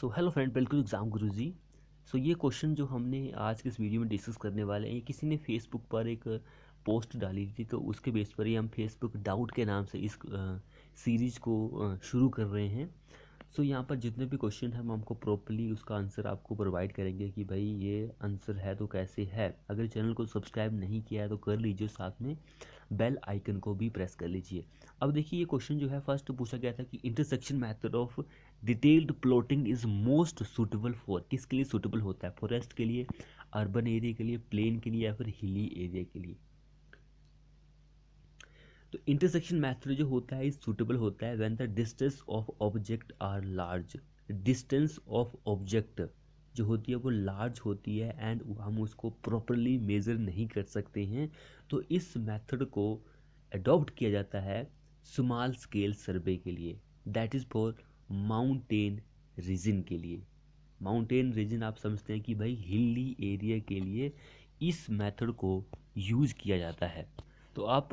So hello friend, welcome to exam Guruji. So ये question जो हमने आज के इस वीडियो में डिस्कस करने वाले हैं, ये किसी ने फेसबुक पर एक पोस्ट डाली थी, तो उसके बेस पर ही हम फेसबुक डाउट के नाम से इस सीरीज़ को शुरू कर रहे हैं। सो यहाँ पर जितने भी क्वेश्चन हैं हम हमको प्रॉपर्ली उसका आंसर आपको प्रोवाइड करेंगे कि भाई ये आंसर है तो कैसे है। अगर चैनल को सब्सक्राइब नहीं किया है तो कर लीजिए, साथ में बेल आइकन को भी प्रेस कर लीजिए। अब देखिए ये क्वेश्चन जो है फर्स्ट पूछा गया था कि intersection method of detailed plotting is most suitable for, किसके लिए सूटेबल होता है, फॉरेस्ट के लिए, अर्बन एरिया के लिए, प्लेन के लिए या फिर हिली एरिया के लिए। तो इंटरसेक्शन मेथड जो होता है सूटेबल होता है when the distance of object are large. Distance of object जो होती है वो लार्ज होती है एंड हम उसको प्रॉपरली मेज़र नहीं कर सकते हैं, तो इस मेथड को अडॉप्ट किया जाता है स्मॉल स्केल सर्वे के लिए, that is for mountain region के लिए। माउंटेन रीजन आप समझते हैं कि भाई हिली एरिया के लिए इस मेथड को यूज़ किया जाता है। तो आप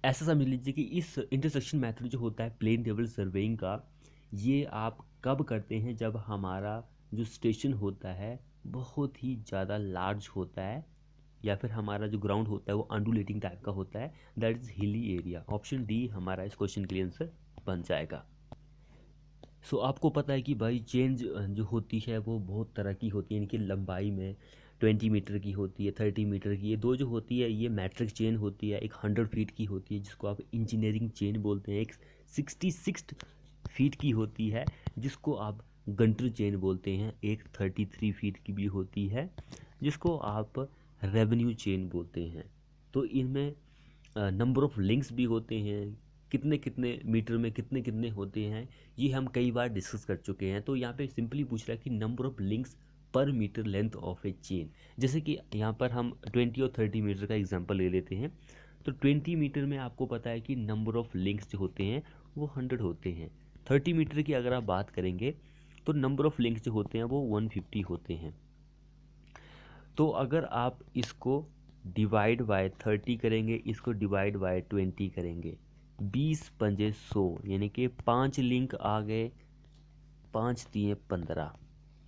ऐसा समझ लीजिए कि इस इंटरसेक्शन मेथड जो होता है प्लेन टेबल सर्वेइंग का, ये आप कब करते हैं जब हमारा जो स्टेशन होता है बहुत ही ज़्यादा लार्ज होता है या फिर हमारा जो ग्राउंड होता है वो अंडुलेटिंग टाइप का होता है, that is hilly area. Option D हमारा इस क्वेश्चन के लिए आंसर बन जाएगा। सो आपको पता है कि भाई चेंज जो होती है वो बहुत तरह की होती है, इनकी लंबाई में 20 मीटर की होती है, 30 मीटर की। ये दो जो होती है ये मैट्रिक चेन होती है, एक 100 फीट की होती है जिसको आप इंजीनियरिंग चेन बोलते हैं, एक 66 फीट की होती है जिसको आप गंटर चेन बोलते हैं, एक 33 फीट की भी होती है जिसको आप रेवेन्यू चेन बोलते हैं। तो इनमें नंबर ऑफ़ लिंक्स भी होते हैं, कितने कितने मीटर में कितने कितने होते हैं, ये हम कई बार डिस्कस कर चुके हैं। तो यहाँ पे सिंपली पूछ रहा है कि number of links per metre length of a chain. जैसे कि यहाँ पर हम 20 और 30 मीटर का एग्जांपल ले लेते हैं। तो 20 मीटर में आपको पता है कि नंबर ऑफ़ लिंक्स जो होते हैं वो 100 होते हैं। 30 मीटर की अगर आप बात करेंगे तो नंबर ऑफ़ लिंक्स जो होते हैं वो 150 होते हैं। तो अगर आप इसको डिवाइड बाय 30 करेंगे, इसको डिवाइड बाय 20 करेंगे, 20 पंजे 100 यानी कि 5 लिंक आ गए, 5 दिए 15,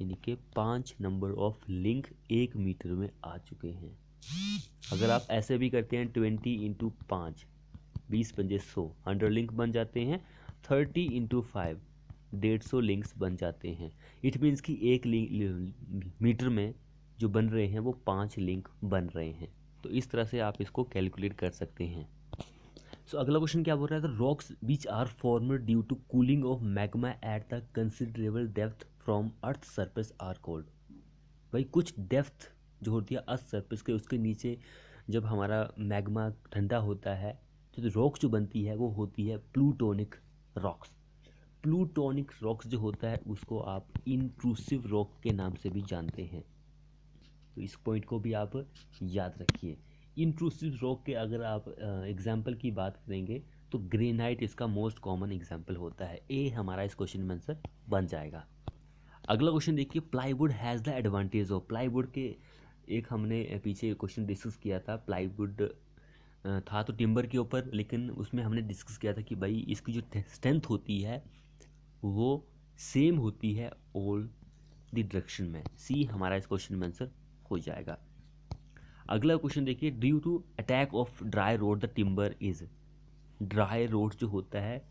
यानी कि 5 नंबर ऑफ लिंक 1 मीटर में आ चुके हैं। अगर आप ऐसे भी करते हैं 20 इंटू 5, 20 पंजे 100, 100 लिंक बन जाते हैं। 30 इंटू 5, 150 लिंक्स बन जाते हैं। इट मीन्स कि एक मीटर में जो बन रहे हैं वो 5 लिंक बन रहे हैं। तो इस तरह से आप इसको कैलकुलेट कर सकते हैं। सो अगला क्वेश्चन क्या बोल रहा है, the rocks which are formed due to cooling of magma at the considerable depth from earth surface are cold. भाई कुछ डेप्थ जो होती है अर्थ सरफेस के, उसके नीचे जब हमारा मैग्मा ठंडा होता है तो रॉक जो बनती है वो होती है प्लूटोनिक रॉक्स। प्लूटोनिक रॉक्स जो होता है उसको आप इंट्रूसिव रॉक के नाम से भी जानते हैं, तो इस पॉइंट को भी आप याद रखिए। इंट्रूसिव रॉक के अगर आप एग्जाम्पल की बात करेंगे तो ग्रेनाइट इसका मोस्ट कॉमन एग्जाम्पल होता है। ए हमारा इस क्वेश्चन में आंसर बन जाएगा। अगला क्वेश्चन देखिए, plywood has the advantage of. Plywood के एक हमने पीछे क्वेश्चन डिस्कस किया था, प्लाईवुड था तो टिम्बर के ऊपर, लेकिन उसमें हमने डिस्कस किया था कि भाई इसकी जो स्ट्रेंथ होती है वो सेम होती है ऑल द डायरेक्शन में। सी हमारा इस क्वेश्चन में आंसर हो जाएगा। अगला क्वेश्चन देखिए, due to attack of dry rot the timber is. Dry rot जो होता है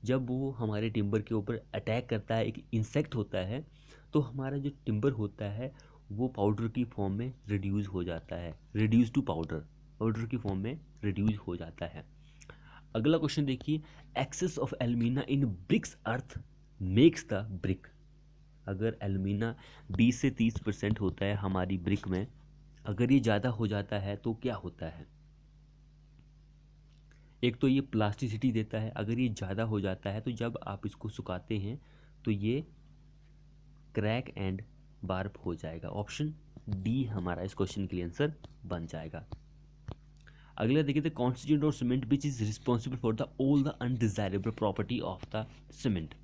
जब वो हमारे टिम्बर के ऊपर अटैक करता है, एक इंसेक्ट होता है, तो हमारा जो टिम्बर होता है वो पाउडर की फॉर्म में रिड्यूस हो जाता है, रिड्यूस टू पाउडर, पाउडर की फॉर्म में रिड्यूस हो जाता है। अगला क्वेश्चन देखिए, excess of alumina in brick earth makes the brick. अगर एल्यूमिना 20 से 30% होता है हमारी ब्रिक में, अगर ये ज़्यादा हो जाता है तो क्या होता है, एक तो ये प्लास्टिसिटी देता है, अगर ये ज़्यादा हो जाता है तो जब आप इसको सुखाते हैं तो ये क्रैक एंड वार्प हो जाएगा। ऑप्शन डी हमारा इस क्वेश्चन के लिए आंसर बन जाएगा। अगला देखिए, the constituent of cement which is responsible for the all the undesirable property of the cement.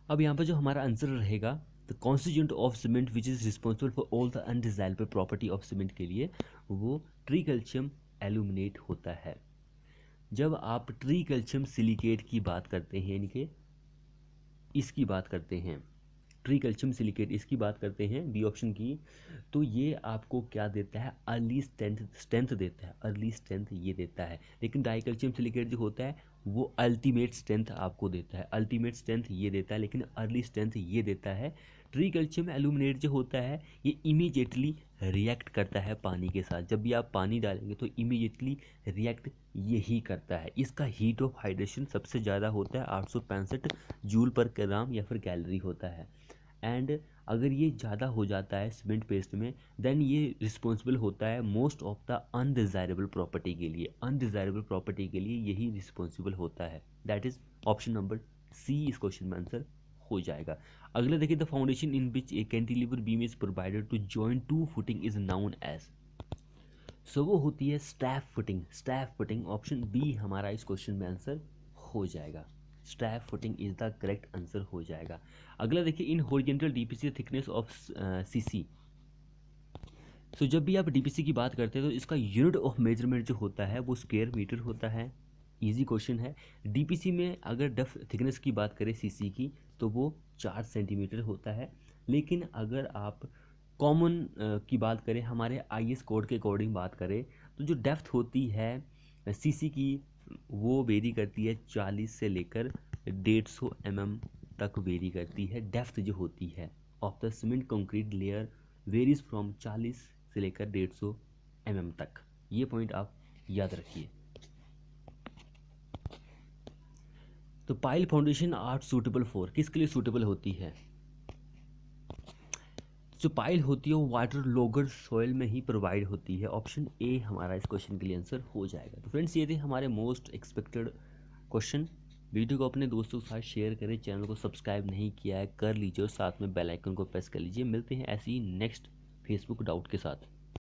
अब यहाँ पर जो हमारा आंसर रहेगा, the constituent of cement which is responsible for all the undesirable property of cement के लिए वो tree calcium aluminate होता है। जब आप ट्री कैल्शियम सिलिकेट की बात करते हैं, यानी कि इसकी बात करते हैं, ट्री कैल्शियम सिलिकेट, इसकी बात करते हैं बी ऑप्शन की, तो ये आपको क्या देता है, अर्ली स्ट्रेंथ देता है, अर्ली स्ट्रेंथ ये देता है। लेकिन डाई कैल्शियम सिलिकेट जो होता है वो अल्टीमेट स्ट्रेंथ आपको देता है, अल्टीमेट स्ट्रेंथ ये देता है, लेकिन अर्ली स्ट्रेंथ ये देता है। ट्री कैल्शियम एल्यूमिनेट जो होता है ये इमीडिएटली रिएक्ट करता है पानी के साथ, जब भी आप पानी डालेंगे तो इमीडिएटली रिएक्ट यही करता है। इसका हीट ऑफ हाइड्रेशन सबसे ज़्यादा होता है 865 जूल पर ग्राम या फिर कैलोरी होता है। एंड अगर ये ज़्यादा हो जाता है सीमेंट पेस्ट में, देन ये रिस्पॉन्सिबल होता है most of the undesirable property के लिए, अनडिज़ायरेबल प्रॉपर्टी के लिए यही रिस्पॉन्सिबल होता है। That is option number C इस क्वेश्चन में आंसर हो जाएगा। अगला देखिए, the foundation in which a cantilever beam is provided to join two footing is known as, so वो होती है strap footing, strap footing. Option B हमारा इस क्वेश्चन में आंसर हो जाएगा, strap footing is the correct answer हो जाएगा। अगला देखिए, in horizontal DPC thickness of CC, so जब भी आप डीपीसी की बात करते हैं तो इसका यूनिट ऑफ मेजरमेंट जो होता है वो स्क्वायर मीटर होता है। इजी क्वेश्चन है। डीपीसी में अगर डेप्थ थिकनेस की बात करें सीसी की तो वो 4 सेंटीमीटर होता है। लेकिन अगर आप कॉमन की बात करें, हमारे आईएस कोड के अकॉर्डिंग बात करें, तो जो डेप्थ होती है सीसी की वो वेरी करती है 40 से लेकर 150 mm तक वेरी करती है। डेप्थ जो होती है of the cement concrete layer varies from 40 से लेकर 150 mm तक। ये पॉइंट आप याद रखिए। तो pile foundation are suitable for, किसके लिए सूटेबल होती है? जो पाइल होती है वो वाटर लोगर सॉइल में ही प्रोवाइड होती है। ऑप्शन ए हमारा इस क्वेश्चन के लिए आंसर हो जाएगा। तो फ्रेंड्स, ये थे हमारे मोस्ट एक्सपेक्टेड क्वेश्चन। वीडियो को अपने दोस्तों के साथ शेयर करें, चैनल को सब्सक्राइब नहीं किया है कर लीजिए और साथ में बेल आइकन को प्रेस कर लीजिए। मिलते हैं ऐसी ही नेक्स्ट फेसबुक डाउट के साथ।